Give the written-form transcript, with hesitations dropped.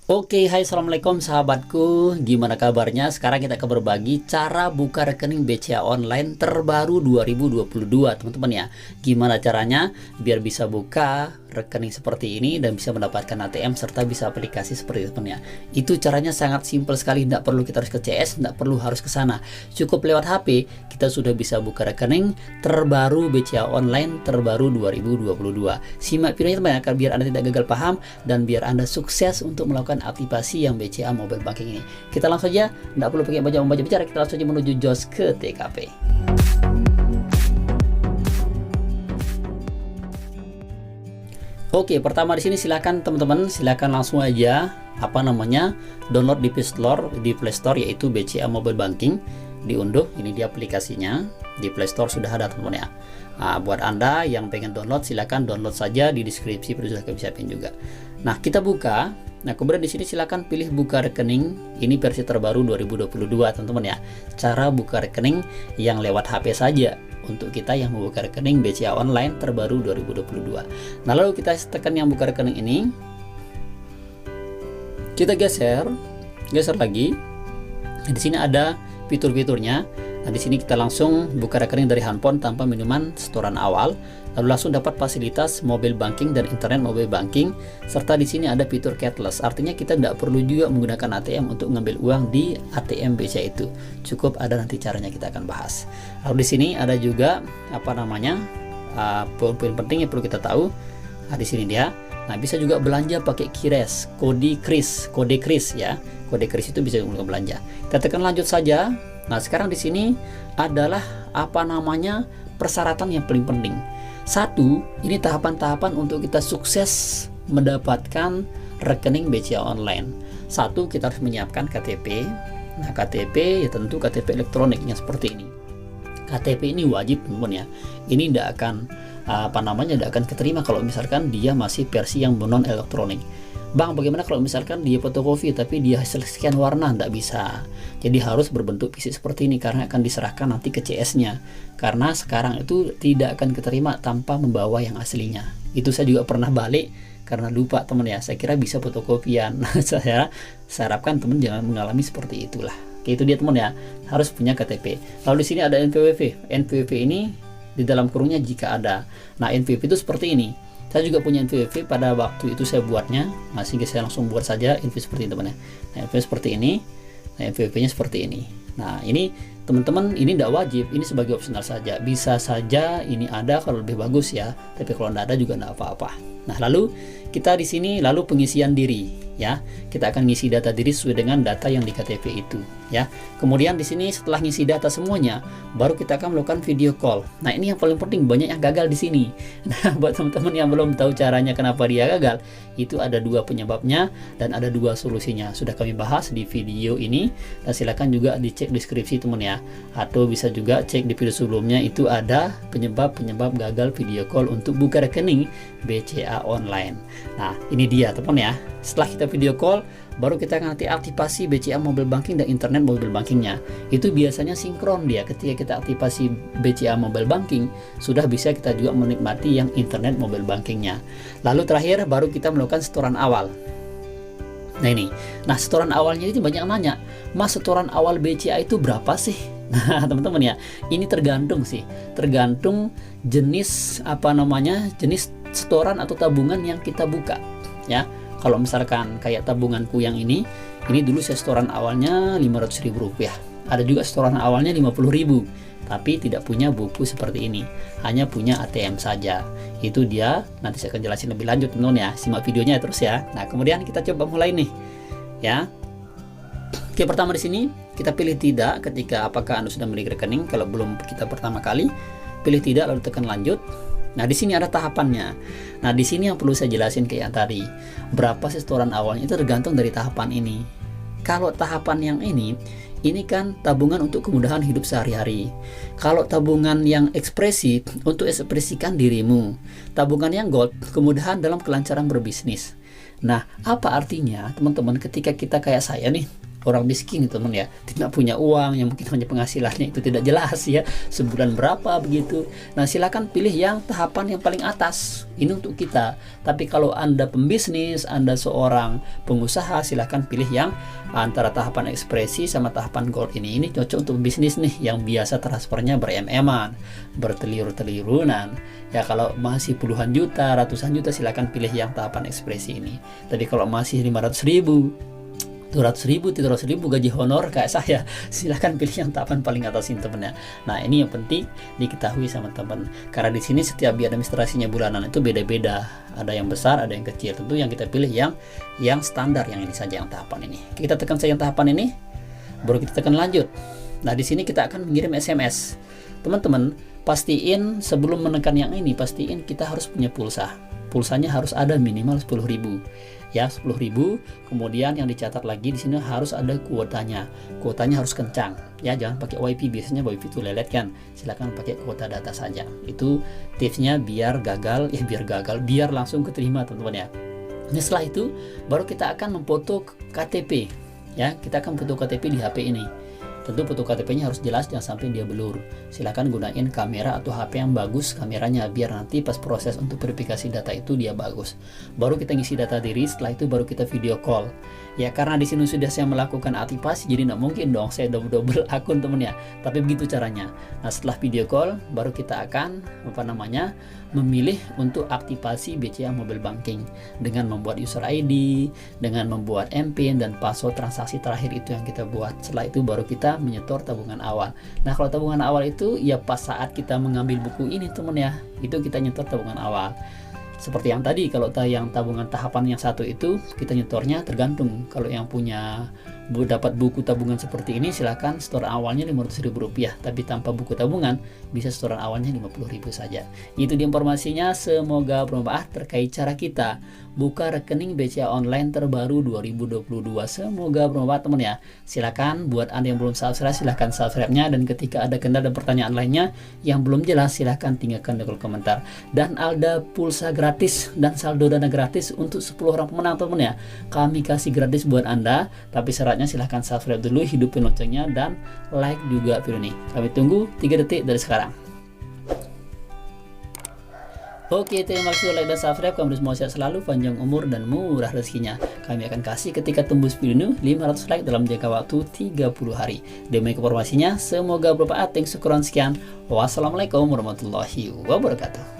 Oke, hai assalamualaikum sahabatku, gimana kabarnya? Sekarang kita akan berbagi cara buka rekening BCA online terbaru 2022 teman-teman ya. Gimana caranya biar bisa buka rekening seperti ini dan bisa mendapatkan ATM serta bisa aplikasi seperti itu teman ya. Itu caranya sangat simpel sekali, tidak perlu kita harus ke CS, tidak perlu harus ke sana. Cukup lewat HP kita sudah bisa buka rekening terbaru BCA online terbaru 2022. Simak videonya teman ya, biar Anda tidak gagal paham dan biar Anda sukses untuk melakukan aktivasi yang BCA mobile banking ini. Kita langsung saja, tidak perlu pakai baca bicara, kita langsung saja menuju jos ke TKP. Oke, pertama di sini silakan teman-teman, silakan langsung aja download di Play Store yaitu BCA Mobile Banking, diunduh. Ini dia aplikasinya, di Play Store sudah ada teman-teman ya. Nah, buat Anda yang pengen download silakan download saja, di deskripsi sudah kami siapin juga. Nah, kita buka. Nah, kemudian di sini silakan pilih buka rekening. Ini versi terbaru 2022 teman-teman ya. Cara buka rekening yang lewat HP saja untuk kita yang membuka rekening BCA online terbaru 2022. Nah, lalu kita tekan yang buka rekening ini. Kita geser lagi. Nah, di sini ada fitur-fiturnya. Nah, di sini kita langsung buka rekening dari handphone tanpa minuman setoran awal, lalu langsung dapat fasilitas mobile banking dan internet mobile banking, serta di sini ada fitur cashless. Artinya kita tidak perlu juga menggunakan ATM untuk mengambil uang di ATM BCA itu. Cukup ada nanti caranya kita akan bahas. Lalu di sini ada juga poin penting yang perlu kita tahu. Nah, di sini dia. Nah, bisa juga belanja pakai QRIS, kode kris ya. Kode kris itu bisa untuk belanja. Kita tekan lanjut saja. Nah, sekarang di sini adalah persyaratan yang paling penting. Satu, ini tahapan-tahapan untuk kita sukses mendapatkan rekening BCA online. Satu, kita harus menyiapkan KTP. Nah, KTP ya tentu KTP elektronik yang seperti ini. KTP ini wajib teman-teman ya. Ini tidak akan keterima kalau misalkan dia masih versi yang non elektronik. Bang, bagaimana kalau misalkan dia fotokopi tapi dia hasil scan warna? Tidak bisa. Jadi harus berbentuk fisik seperti ini karena akan diserahkan nanti ke CS-nya. Karena sekarang itu tidak akan keterima tanpa membawa yang aslinya. Itu saya juga pernah balik karena lupa teman ya. Saya kira bisa fotokopian. Saya harapkan teman jangan mengalami seperti itulah. Itu dia teman ya. Harus punya KTP. Lalu di sini ada NPWP. NPWP ini di dalam kurungnya jika ada. Nah, NPWP itu seperti ini. Saya juga punya NPWP pada waktu itu saya buatnya, sehingga saya langsung buat saja NPWP seperti ini teman ya. Nah, NPWP seperti ini, nah NPWP-nya seperti ini. Nah, ini teman-teman ini tidak wajib, ini sebagai opsional saja. Bisa saja ini ada kalau lebih bagus ya, tapi kalau tidak ada juga tidak apa-apa. Nah, lalu kita di sini lalu pengisian diri ya. Kita akan ngisi data diri sesuai dengan data yang di KTP itu ya. Kemudian di sini setelah ngisi data semuanya, baru kita akan melakukan video call. Nah, ini yang paling penting, banyak yang gagal di sini. Nah, buat teman-teman yang belum tahu caranya kenapa dia gagal, itu ada dua penyebabnya dan ada dua solusinya. Sudah kami bahas di video ini dan silakan juga dicek deskripsi teman ya. Atau bisa juga cek di video sebelumnya, itu ada penyebab gagal video call untuk buka rekening BCA online. Nah, ini dia teman ya. Setelah kita video call, baru kita nanti aktifasi BCA mobile banking dan internet mobile bankingnya. Itu biasanya sinkron dia. Ketika kita aktifasi BCA mobile banking, sudah bisa kita juga menikmati yang internet mobile bankingnya. Lalu terakhir baru kita melakukan setoran awal. Nah, ini. Nah, setoran awalnya itu banyak nanya, Mas, setoran awal BCA itu berapa sih? Nah, teman-teman ya, ini tergantung sih. Tergantung jenis jenis setoran atau tabungan yang kita buka ya. Kalau misalkan kayak tabunganku yang ini dulu saya setoran awalnya Rp500.000. Ada juga setoran awalnya Rp50.000, tapi tidak punya buku seperti ini, hanya punya ATM saja. Itu dia, nanti saya akan jelasin lebih lanjut teman-teman ya. Simak videonya terus ya. Nah, kemudian kita coba mulai nih ya. Oke, pertama di sini kita pilih tidak ketika apakah Anda sudah memiliki rekening. Kalau belum, kita pertama kali pilih tidak lalu tekan lanjut. Nah, di sini ada tahapannya. Nah, di sini yang perlu saya jelasin kayak tadi, berapa sih setoran awalnya itu tergantung dari tahapan ini. Kalau tahapan yang ini kan tabungan untuk kemudahan hidup sehari-hari. Kalau tabungan yang ekspresi untuk ekspresikan dirimu. Tabungan yang gold, kemudahan dalam kelancaran berbisnis. Nah, apa artinya teman-teman ketika kita kayak saya nih? orang miskin teman ya, tidak punya uang, yang mungkin hanya penghasilannya itu tidak jelas ya, sebulan berapa begitu. Nah silakan pilih yang tahapan yang paling atas, ini untuk kita. Tapi kalau Anda pembisnis, Anda seorang pengusaha, silakan pilih yang antara tahapan ekspresi sama tahapan gold ini cocok untuk bisnis nih, yang biasa transfernya ber-MM-an, bertelur-telurunan ya. Kalau masih puluhan juta, ratusan juta, silakan pilih yang tahapan ekspresi ini. Tapi kalau masih 500.000, 200.000, 300.000 gaji honor kayak saya, silahkan pilih yang tahapan paling atas ini teman ya. Nah ini yang penting diketahui sama teman, karena di sini setiap biaya administrasinya bulanan itu beda-beda, ada yang besar, ada yang kecil. Tentu yang kita pilih yang standar, yang ini saja, yang tahapan ini. Kita tekan saja yang tahapan ini, baru kita tekan lanjut. Nah di sini kita akan mengirim SMS. Teman-teman pastiin sebelum menekan yang ini, pastiin kita harus punya pulsa. Pulsanya harus ada minimal 10.000 ya, 10.000. Kemudian yang dicatat lagi di sini harus ada kuotanya. Kuotanya harus kencang ya, jangan pakai WiFi, biasanya WiFi itu lelet kan. Silakan pakai kuota data saja. Itu tipsnya biar biar langsung keterima teman-teman ya. Nah, setelah itu baru kita akan memfoto KTP ya. Kita akan foto KTP di HP ini. Tentu foto KTP-nya harus jelas, jangan sampai dia blur. Silahkan gunain kamera atau HP yang bagus kameranya, biar nanti pas proses untuk verifikasi data itu dia bagus. Baru kita ngisi data diri, setelah itu baru kita video call. Ya karena di sini sudah saya melakukan aktivasi, jadi nggak mungkin dong saya double akun temen ya. Tapi begitu caranya. Nah setelah video call, baru kita akan memilih untuk aktivasi BCA Mobile Banking dengan membuat user ID, dengan membuat MPIN dan password transaksi terakhir itu yang kita buat. Setelah itu baru kita menyetor tabungan awal. Nah kalau tabungan awal itu ya pas saat kita mengambil buku ini teman ya, itu kita nyetor tabungan awal. Seperti yang tadi, kalau yang tabungan tahapan yang satu itu kita nyetornya tergantung. Kalau yang punya dapat buku tabungan seperti ini, silakan store awalnya Rp500.000, tapi tanpa buku tabungan bisa store awalnya Rp50.000 saja. Itu dia informasinya, semoga bermanfaat terkait cara kita buka rekening BCA online terbaru 2022. Semoga bermanfaat teman ya. Silakan buat Anda yang belum subscribe, silakan subscribe-nya, dan ketika ada kendala dan pertanyaan lainnya yang belum jelas, silakan tinggalkan di kolom komentar. Dan ada pulsa gratis dan saldo dana gratis untuk 10 orang pemenang teman ya. Kami kasih gratis buat Anda, tapi syaratnya silahkan subscribe dulu, hidupin loncengnya, dan like juga video ini. Kami tunggu 3 detik dari sekarang. Oke, terima kasih like dan subscribe. Kami semua sehat selalu, panjang umur dan murah rezekinya. Kami akan kasih ketika tembus video ini 500 like dalam jangka waktu 30 hari. Demi informasinya, semoga bermanfaat. Thanks, syukuran sekian. Wassalamualaikum warahmatullahi wabarakatuh.